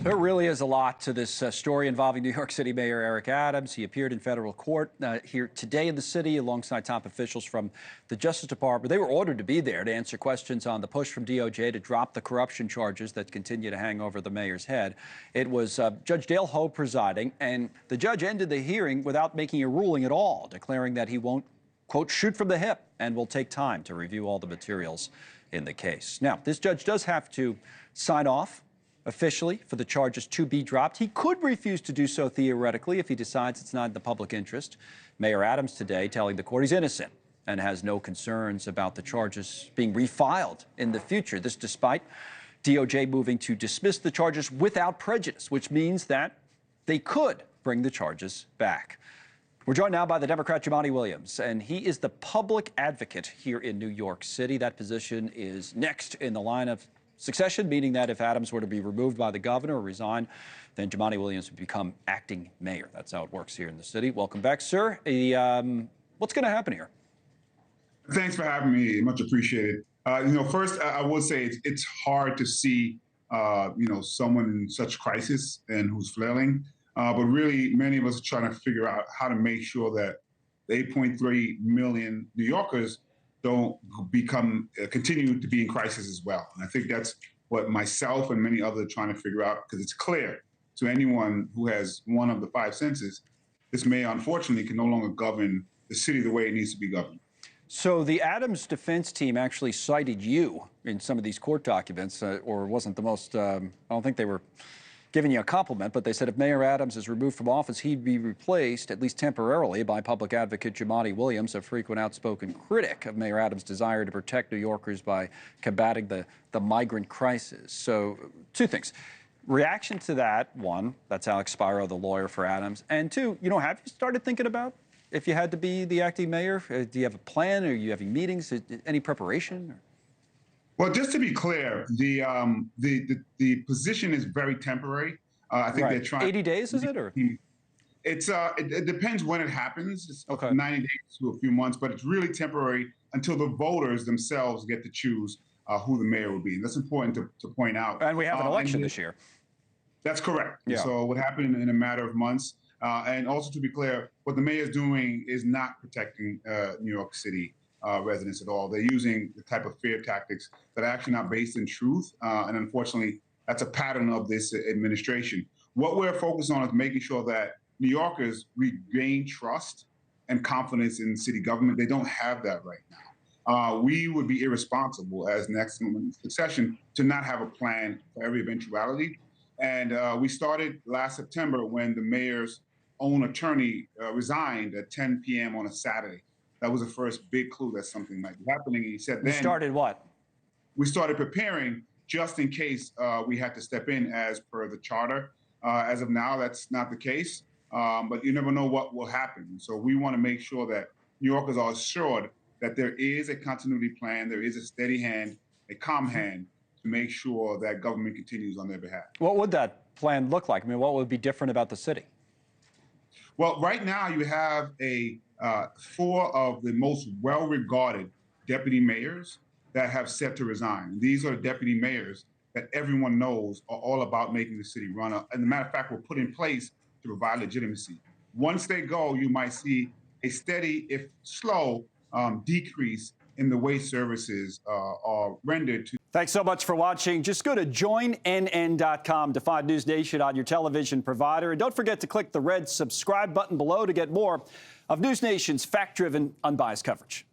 There really is a lot to this story involving New York City Mayor Eric Adams. He appeared in federal court here today in the city alongside top officials from the Justice Department. They were ordered to be there to answer questions on the push from DOJ to drop the corruption charges that continue to hang over the mayor's head. It was Judge Dale Ho presiding, and the judge ended the hearing without making a ruling at all, declaring that he won't, quote, shoot from the hip and will take time to review all the materials in the case. Now, this judge does have to sign off officially for the charges to be dropped. He could refuse to do so theoretically if he decides it's not in the public interest. Mayor Adams today telling the court he's innocent and has no concerns about the charges being refiled in the future. This despite DOJ moving to dismiss the charges without prejudice, which means that they could bring the charges back. We're joined now by the Democrat Jumaane Williams, and he is the public advocate here in New York City. That position is next in the line of succession, meaning that if Adams were to be removed by the governor or resign, then Jumaane Williams would become acting mayor. That's how it works here in the city. Welcome back, sir. What's going to happen here? Thanks for having me. Much appreciated. First, I would say it's hard to see, someone in such crisis and who's flailing. But really, many of us are trying to figure out how to make sure that the 8.3 million New Yorkers don't continue to be in crisis as well. And I think that's what myself and many others are trying to figure out, because it's clear to anyone who has one of the five senses, this mayor, unfortunately, can no longer govern the city the way it needs to be governed. So the Adams defense team actually cited you in some of these court documents, or wasn't the most, I don't think they were giving you a compliment, but they said if Mayor Adams is removed from office, he'd be replaced, at least temporarily, by public advocate Jumaane Williams, a frequent outspoken critic of Mayor Adams' desire to protect New Yorkers by combating the migrant crisis. So two things. Reaction to that, one, that's Alex Spiro, the lawyer for Adams, and two, have you started thinking about if you had to be the acting mayor? Do you have a plan? Are you having meetings? Any preparation? Well, just to be clear, the position is very temporary. I think they're trying. 80 days, is it? Or it depends when it happens. It's okay. 90 days to a few months, but it's really temporary until the voters themselves get to choose who the mayor will be. And that's important to point out. And we have an election this year. That's correct. Yeah. So what happened in a matter of months. And also to be clear, what the mayor is doing is not protecting New York City residents at all. They're using the type of fear tactics that are actually not based in truth. And unfortunately, that's a pattern of this administration. What we're focused on is making sure that New Yorkers regain trust and confidence in city government. They don't have that right now. We would be irresponsible as next in succession to not have a plan for every eventuality. And we started last September when the mayor's own attorney resigned at 10 p.m. on a Saturday. That was the first big clue that something might be happening. And he said, then. You started what? We started preparing just in case we had to step in as per the charter. As of now, that's not the case, but you never know what will happen. So we want to make sure that New Yorkers are assured that there is a continuity plan, there is a steady hand, a calm hand to make sure that government continues on their behalf. What would that plan look like? I mean, what would be different about the city? Well, right now you have four of the most well-regarded deputy mayors that have set to resign. These are the deputy mayors that everyone knows are all about making the city run. And as a matter of fact, were put in place to provide legitimacy. Once they go, you might see a steady, if slow, decrease in the way services are rendered to. Thanks so much for watching. Just go to joinnn.com to find NewsNation on your television provider. And don't forget to click the red subscribe button below to get more of NewsNation's fact-driven, unbiased coverage.